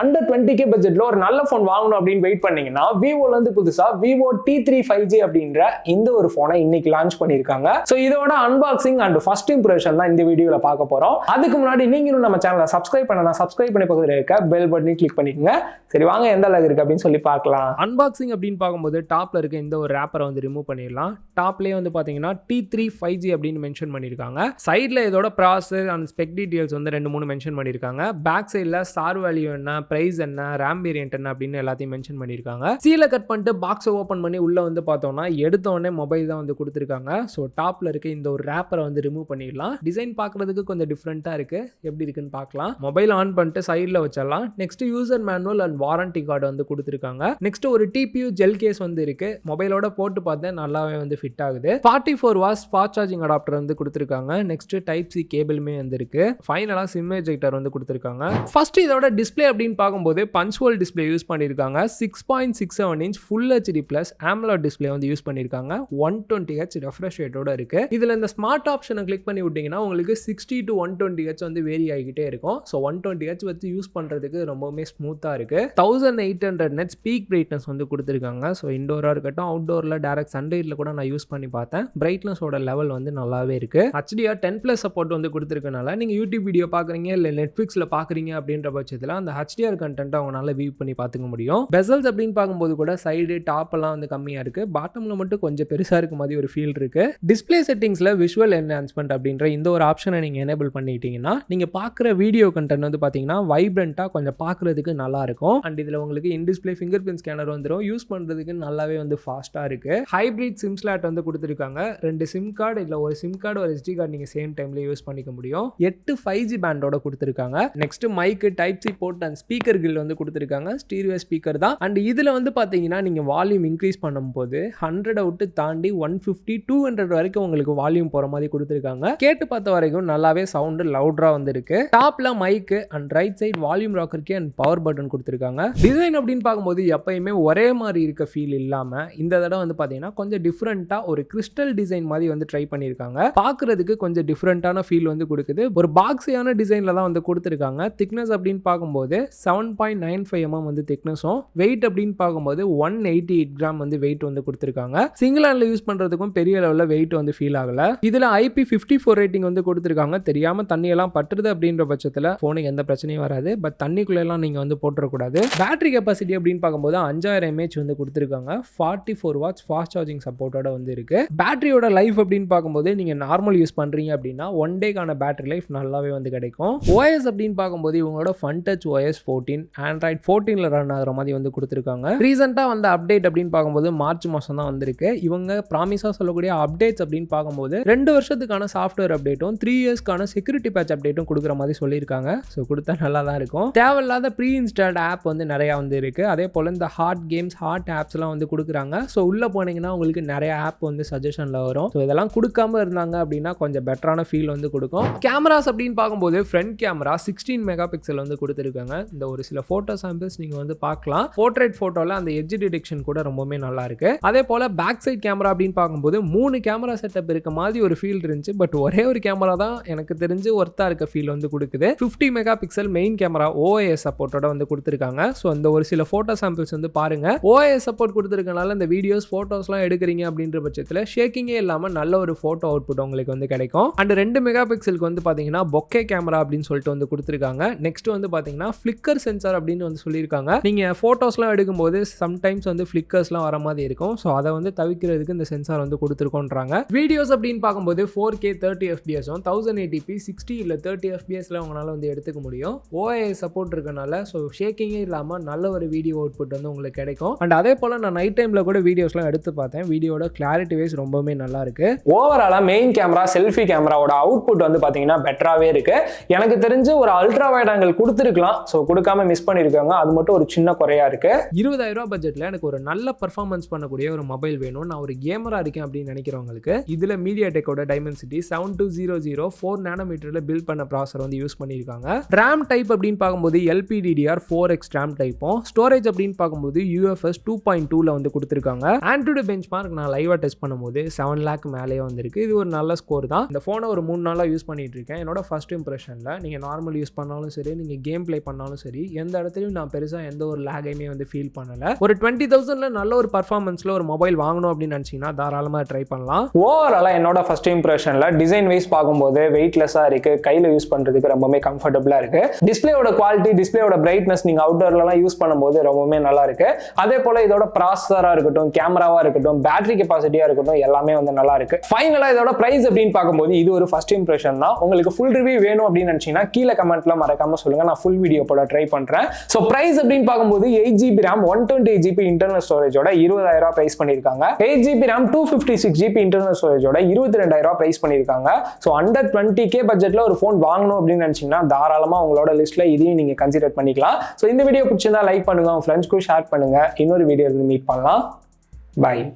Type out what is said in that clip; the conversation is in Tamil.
அண்டர் 20K பட்ஜெட்ல ஒரு நல்ல ஃபோன் வாங்கணும் அப்படின்னு வெயிட் பண்ணீங்கன்னா விவோல இருந்து புதுசா Vivo T3 5G அப்படின்ற இந்த ஒரு போனை இன்னைக்கு லான்ச் பண்ணிருக்காங்க. சோ இதோட அன்பாக்சிங் அண்ட் ஃபர்ஸ்ட் இம்ப்ரெஷன் தான் இந்த வீடியோல பார்க்க போறோம். அதுக்கு முன்னாடி நீங்களும் நம்ம சேனலை சப்ஸ்கிரைப் பண்ணனா சப்ஸ்கிரைப் பண்ணி பக்கத்துல இருக்க பெல் பட்டனை கிளிக் பண்ணிக்கங்க. சரி வாங்க எந்த அளவுக்கு இருக்கு அப்படின்னு சொல்லி பார்க்கலாம். அன்பாக்சிங் அப்படின்னு பார்க்கும்போது டாப்ல இருக்க இந்த ஒரு ரேப்பரை வந்து ரிமூவ் பண்ணிடலாம். டாப்லயே வந்து பாத்தீங்கன்னா T3 5G அப்படின்னு மென்ஷன் பண்ணிருக்காங்க. சைட்ல இதோட ப்ராசஸ் அண்ட் ஸ்பெக் டீடைல்ஸ் வந்து 2-3 மென்ஷன் பண்ணிருக்காங்க. பேக் சைட்ல ஸ்டார் வேல்யூ என்ன, பிரைஸ் என்ன, RAM வேரியன்ட் என்ன அப்படின்னு எல்லாத்தையும் மென்ஷன் பண்ணிருக்காங்க. சீலை கட் பண்ணிட்டு பாக்ஸை ஓபன் பண்ணி உள்ள வந்து பார்த்தோம்னா எடுத்த உடனே மொபைல் தான் வந்து கொடுத்துருக்காங்க. ஸோ டாப்ல இருக்க இந்த ஒரு ரேப்பரை வந்து ரிமூவ் பண்ணிடலாம். டிசைன் பார்க்கறதுக்கு கொஞ்சம் டிஃப்ரெண்டா இருக்கு. எப்படி இருக்குன்னு பார்க்கலாம். மொபைல் ஆன் பண்ணிட்டு சைட்ல வச்சிடலாம். Next user manual and warranty card வந்து கொடுத்துருக்காங்க. நெக்ஸ்ட் ஒரு TPU ஜெல் கேஸ் வந்து இருக்கு. மொபைலோட போட்டு பார்த்தேன் நல்லாவே வந்து ஃபிட் ஆகுது. 44 வாட்ஸ் ஃபாஸ்ட் சார்ஜிங் அடாப்டர் வந்து கொடுத்துருக்காங்க. நெக்ஸ்ட் டைப் சி கேபிளுமே வந்து இருக்கு. ஃபைனலா சிம் எஜெக்டர் வந்து கொடுத்துருக்காங்க. ஃபர்ஸ்ட் இதோட டிஸ்பிளே அப்படின்னு பார்க்கும்போது பஞ்ச் ஹோல் டிஸ்பிளே யூஸ் பண்ணிருக்காங்க. 6.67 inch full HD plus AMOLED display வந்து யூஸ் பண்ணிருக்காங்க. 120Hz ரெஃப்ரெஷ் ரேட்டோட இருக்கு. இதுல இந்த ஸ்மார்ட் ஆப்ஷனை கிளிக் பண்ணி விட்டீங்கன்னா உங்களுக்கு 60 to 120Hz வந்து வேரி ஆகிட்டே இருக்கும். ஸோ 120Hz வச்சு யூஸ் பண்றதுக்கு ரொம்பவுமே ஸ்மூத்தா இருக்கு. 1800 நெட்ஸ் பீக் பிரைட்னஸ் வந்து கொடுத்துருக்காங்க. ஸோ இண்டோரா இருக்கட்டும் அவுட்டோர்ல டைரக்ட் சன்லைட்ல கூட நான் யூஸ் பண்ணி பார்த்தேன். பிரைட்னஸோட லெவல் வந்து நல்லாவே இருக்கு. HDR 10+ சப்போர்ட் வந்து கொடுத்துருக்கனால நீங்க யூடியூப் வீடியோ பாக்குறீங்க இல்ல நெட்ஃபிளிக்ஸ்ல பாக்குறீங்க அப்படின்ற பட்சத்தில் அந்த HDR கண்டென்ட் அவங்களால வியூ பண்ணி பார்த்துக்க முடியும். பெசல்ஸ் அப்படின்னு பார்க்கும்போது கூட சைடு டாப் எல்லாம் வந்து கம்மியா இருக்கு. பாட்டம்ல மட்டும் கொஞ்சம் பெருசா இருக்க மாதிரி ஒரு ஃபீல் இருக்கு. டிஸ்பிளே செட்டிங்ஸ்ல விஷுவல் என்ஹான்ஸ்மெண்ட் அப்படின்ற இந்த ஒரு ஆப்ஷனை நீங்க எனேபிள் பண்ணிட்டீங்கன்னா நீங்க பார்க்குற வீடியோ கண்டென்ட் வந்து பாத்தீங்கன்னா வைப்ரண்டா கொஞ்சம் பார்க்கறதுக்கு நல்லா இருக்கும். அண்ட் இதுல உங்களுக்கு in display finger print scanner வந்துடும். யூஸ் பண்றதுக்கு நல்லாவே வந்து ஃபாஸ்டா இருக்கு. ஹைபிரிட் சிம் ஸ்லாட் வந்து கொடுத்துருக்காங்க. 2 சிம் கார்டு இல்ல ஒரு சிம் கார்டு ஒரு SD கார்டு நீங்க சேம் டைம்ல யூஸ் பண்ணிக்க முடியும். 8 5G பேண்டோட கொடுத்துருக்காங்க. Next mic type C port and speaker grill வந்து கொடுத்துருக்காங்க. ஸ்டீரியோ ஸ்பீக்கர் தான். அண்ட் இதுல வந்து பாத்தீங்கன்னா நீங்க வால்யூம் இன்க்ரீஸ் பண்ணும்போது 100 விட்டு தாண்டி 150 200 வரைக்கும் உங்களுக்கு வால்யூம் போற மாதிரி கொடுத்துருக்காங்க. கேட்டு பார்த்த வரைக்கும் நல்லாவே சவுண்ட் லவுடரா வந்து இருக்கு. டாப்ல mic and right side volume rocker key and power button கொடுத்துருக்காங்க. டிசைன் அப்படின்னு பார்க்கும்போது எப்பயுமே ஒரே மாதிரி இருக்க ஃபீல் இல்லாம இந்த தடவை வந்து பாத்தீங்கன்னா கொஞ்சம் டிஃப்ரெண்டா ஒரு கிறிஸ்டல் டிசைன் மாதிரி வந்து ட்ரை பண்ணிருக்காங்க. பார்க்கிறதுக்கு கொஞ்சம் டிஃப்ரெண்டான ஃபீல் வந்து கொடுக்குது. ஒரு பாக்ஸியான டிசைன்ல தான் வந்து கொடுத்துருக்காங்க. திக்னஸ் அப்படின்னு பார்க்கும்போது 7.95 mm வந்து திக்னஸும், வெயிட் அப்படின்னு பார்க்கும்போது 188 கிராம் வந்து வெயிட் வந்து கொடுத்துருக்காங்க. சிங்கிள் ஹேண்ட்ல யூஸ் பண்றதுக்கும் பெரிய லெவலில் வெயிட் வந்து ஃபீல் ஆகல. இதுல IP54 ரேட்டிங் வந்து கொடுத்துருக்காங்க. தெரியாம தண்ணி எல்லாம் பட்டுறது அப்படின்ற பட்சத்தில் போனுக்கு எந்த பிரச்சனையும் வராது. பட் தண்ணிக்குள்ள எல்லாம் நீங்க வந்து போட்டுறக்கூடாது. பேட்டரி கெப்பாசிட்டி அப்படின்னு பார்க்கும்போது 5000 mAh வந்து கொடுத்துருக்காங்க. 44 வாட்ஸ் ஃபாஸ்ட் சார்ஜிங் சப்போர்ட்டோட வந்து இருக்கு. பேட்டரியோட லைஃப் அப்படின்னு பார்க்கும்போது நீங்க நார்மல் யூஸ் பண்றீங்க அப்படின்னா 1 டேக்கான பேட்டரி லைஃப் நல்லாவே வந்து கிடைக்கும். OS அப்படின்னு பார்க்கும்போது இவங்களோட ஃபன் டச் OS 14 Android 14ல ரன் ஆகிற மாதிரி வந்து கொடுத்துருக்காங்க. ரீசெண்டாக வந்த அப்டேட் அப்படின்னு பார்க்கும்போது மார்ச் மாதம் தான் வந்திருக்கு. இவங்க ப்ராமிஸாக சொல்லக்கூடிய அப்டேட்ஸ் அப்படின்னு பார்க்கும்போது 2 வருஷத்துக்கான சாஃப்ட்வேர் அப்டேட்டும் 3 இயர்ஸ்க்கான செக்யூரிட்டி பேட்ச் அப்டேட்டும் கொடுக்குற மாதிரி சொல்லியிருக்காங்க. ஸோ கொடுத்தா நல்லா தான் இருக்கும். தேவையில்லாத ப்ரீ இன்ஸ்டால்ட் ஆப் வந்து நிறையா வந்து இருக்கு. அதே போல் இந்த ஹாட் கேம்ஸ் ஹாட் ஆப்ஸ்லாம் வந்து கொடுக்குறாங்க. ஸோ உள்ள போனீங்கன்னா உங்களுக்கு நிறைய ஆப் வந்து சஜஷனில் வரும். ஸோ இதெல்லாம் கொடுக்காம இருந்தாங்க அப்படின்னா கொஞ்சம் பெட்டரான ஃபீல் வந்து கொடுக்கும். கேமராஸ் அப்படின்னு பார்க்கும்போது ஃப்ரண்ட் கேமரா 16 மெகா பிக்சல் வந்து கொடுத்துருக்காங்க. இந்த ஒரு சில போட்டோ சாம்பிள்ஸ் நீங்க வந்து பார்க்கலாம். போர்ட்ரேட் போட்டோல அந்த எட்ஜ் டிடெக்ஷன் கூட ரொம்பவே நல்லா இருக்கு. அதே போல பேக் சைட் கேமரா அப்படின்னு பார்க்கும்போது 3 கேமரா செட்டப் இருக்க மாதிரி ஒரு ஃபீல் இருந்துச்சு. பட் ஒரே ஒரு கேமரா தான் எனக்கு தெரிஞ்சு ஒர்த்தா இருக்க ஃபீல் வந்து கொடுக்குது. 50 mega pixel main camera OIS சப்போர்ட்டோட வந்து கொடுத்துருக்காங்க. ஸோ அந்த ஒரு சில போட்டோ சாம்பிள்ஸ் வந்து பாருங்க. OIS சப்போர்ட் கொடுத்துருக்கனால இந்த வீடியோஸ் போட்டோஸ்லாம் எடுக்கிறீங்க அப்படின்ற பட்சத்தில் ஷேக்கிங்கே இல்லாம நல்ல ஒரு போட்டோ அவுட்புட் உங்களுக்கு வந்து கிடைக்கும். அண்ட் 2 மெகா பிக்சலுக்கு வந்து பாத்தீங்கன்னா பொக்கே கேமரா அப்படின்னு சொல்லிட்டு வந்து கொடுத்துருக்காங்க. நெக்ஸ்ட் வந்து பாத்தீங்கன்னா ஃபிளிக்கர் சென்சார் அப்படின்னு வந்து சொல்லியிருக்காங்க. நீங்க போட்டோஸ்லாம் எடுக்கும்போது சம்டைம்ஸ் வந்து ஃபிளிக்கர்ஸ்லாம் வர மாதிரி இருக்கும். ஸோ அதை வந்து தவிர்க்கிறதுக்கு இந்த சென்சார் வந்து கொடுத்துருக்கோன்றாங்க. வீடியோஸ் அப்படின்னு பார்க்கும்போது 4K 30 FPS 1080p 60 இல்ல 30 FPSல உங்களால வந்து எடுத்துக்க முடியும். OIS சப்போர்ட் இருக்கனால ஸோ ஷேக்கிங்கே இல்லாம நல்ல ஒரு வீடியோ அவுட்புட் வந்து உங்களுக்கு கிடைக்கும். அண்ட் அதே போல நான் நைட் டைம்ல கூட வீடியோஸ்லாம் எடுத்து பார்த்தேன். வீடியோட கிளாரிட்டி வைஸ் ரொம்பவே நல்லா இருக்கு. ஓவராலா மெயின் கேமரா செல்ஃபி கேமராவோட அவுட்புட் வந்து பாத்தீங்கன்னா பெட்டராவே இருக்கு. எனக்கு தெரிஞ்சு ஒரு அல்ட்ரா வைட் ஆங்கிள் கொடுத்துருக்கலாம். ஸோ கொடுக்காம மிஸ் பண்ணிருக்காங்க. அது மட்டும் ஒரு சின்ன குறையா இருக்கு. 20,000 ரூபாய் பட்ஜெட்ல எனக்கு ஒரு நல்ல பெர்ஃபார்மன்ஸ் பண்ணக்கூடிய ஒரு மொபைல் வேணும். நான் ஒரு கேமரா இருக்கேன் அப்படின்னு நினைக்கிறவங்களுக்கு இதுல மீடியாடெக்கோட டைமென்சிட்டி 7200 4 நானோமீட்டர்ல பில்ட் பண்ண ப்ராசஸர் வந்து யூஸ் பண்ணிருக்காங்க. RAM டைப் அப்படின்னு பார்க்கும்போது LPDDR4X RAM டைப்பும், ஸ்டோரேஜ் அப்படின்னு பார்க்கும்போது UFS 2.2ல வந்து கொடுத்துருக்காங்க. ஆண்ட்ராய்டு பெஞ்ச்மார்க் நான் லைவா டெஸ்ட் பண்ணும்போது 7 lakh மேலேயே வந்திருக்கு. இது ஒரு நல்ல ஸ்கோர் தான். இந்த போனை ஒரு 3 நாளா யூஸ் பண்ணிட்டு இருக்கேன். என்னோட ஃபர்ஸ்ட் இம்ப்ரெஷன்ல நீங்க நார்மல் யூஸ் பண்ணாலும் சரி, நீங்க கேம் பிளே பண்ணாலும் சரி எந்த இடத்துலையும் நான் பெருசாக எந்த ஒரு லேகையுமே வந்து ஃபீல் பண்ணலை. ஒரு 20,000ல நல்ல ஒரு பர்ஃபார்மன்ஸில் ஒரு மொபைல் வாங்கணும் அப்படின்னு நினச்சிங்கன்னா தாராளமாக ட்ரை பண்ணலாம். ஓவராலாக என்னோட ஃபர்ஸ்ட் இம்ப்ரெஷனில் டிசைன் வைஸ் பார்க்கும்போது வெயிட்லெஸ்ஸாக இருக்குது, கையில் யூஸ் பண்ணுறதுக்கு ரொம்பவே கம்ஃபர்டபுளாக இருக்குது. டிஸ்பிளேயோட குவாலிட்டி, டிஸ்பிளேயோட பிரைட்னஸ் நீங்கள் அவுட்டோர்லாம் யூஸ் பண்ணும்போது ரொம்பவே நல்லா இருக்கு. அதே போல் இதோட ப்ராசஸராக இருக்கட்டும், கேமராவாக இருக்கட்டும், பேட்டரி கெப்பாசிட்டியாக இருக்கட்டும், எல்லாமே வந்து நல்லா இருக்கு. ஃபைனலாக இதோட பிரைஸ் அப்படின்னு பார்க்கும்போது இது ஒரு ஃபர்ஸ்ட் இம்ப்ரெஷன் தான். உங்களுக்கு ஃபுல் ரிவ்யூ வேணும் அப்படின்னு நினச்சிங்கன்னா கீழே கமெண்ட்ல மறக்காம சொல்லுங்க, நான் ஃபுல் வீடியோ போட ட்ரை பண்ணுறேன். ஸோ பிரைஸ் அப்படின்னு பார்க்கும்போது 8GB RAM 128GB internal ஸ்டோரேஜோட 20,000 price பண்ணியிருக்காங்க. 8GB RAM 256GB இன்டர்னல் ஸ்டோரேஜோட 22,000 பிரைஸ் பண்ணியிருக்காங்க. ஸோ அண்டர் 20K பட்ஜெட்ல ஒரு ஃபோன் வாங்கணும் அப்படின்னு நினைச்சீங்கன்னா தாராளமா உங்களோட லிஸ்ட்ல இதையும் நீங்க கன்சிடர் பண்ணிக்கலாம். ஸோ இந்த வீடியோ பிடிச்சிருந்தா லைக் பண்ணுங்க, உங்க ஃப்ரெண்ட்ஸ்க்கும் ஷேர் பண்ணுங்க. இன்னொரு வீடியோ மீட் பண்ணலாம். பை.